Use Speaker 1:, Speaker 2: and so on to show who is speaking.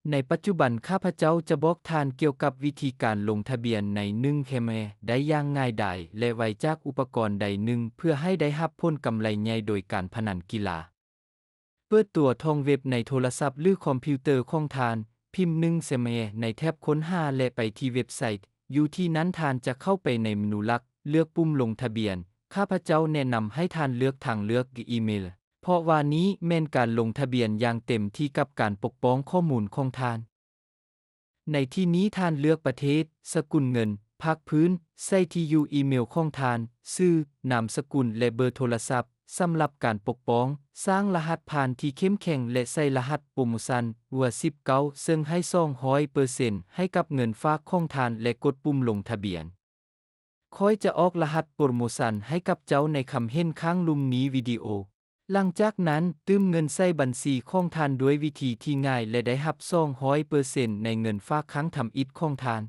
Speaker 1: ในปัจจุบันข้าพเจ้าจะบอกทานเกี่ยวกับวิธีการลงทะเบียนใน1 เคมได้อย่างง่ายดายและไวจากอุปกรณ์ใดหนึ่งเพื่อให้ได้รับผลกำไรใหญ่โดยการพนันกีฬาเปิดตัวท่องเว็บในโทรศัพท์หรือคอมพิวเตอร์ของทานพิมพ์1 เคมในแท็บค้นหาและไปที่เว็บไซต์อยู่ที่นั้นทานจะเข้าไปในเมนูหลักเลือกปุ่มลงทะเบียนข้าพเจ้าแนะนำให้ทานเลือกทางเลือกอีเมลเพราะว่านี้แม่นการลงทะเบียนอย่างเต็มที่กับการปกป้องข้อมูลของทานในที่นี้ทานเลือกประเทศสกุลเงินภาคพื้นใส่ที่อยู่อีเมลของทานชื่อนามสกุลและเบอร์โทรศัพท์สำหรับการปกป้องสร้างรหัสผ่านที่เข้มแข็งและใส่รหัสโปรโมชั่นหัว19ซึ่งให้ 200% ให้กับเงินฝากของทานและกดปุ่มลงทะเบียนค่อยจะออกรหัสโปรโมชั่นให้กับเจ้าในคำเห็นข้างลุ่มนี้วิดีโอหลังจากนั้นตื้มเงินใส่บัญชีของทานด้วยวิธีที่ง่ายและได้รับ 200% ในเงินฝากครั้งทำอิฐของทาน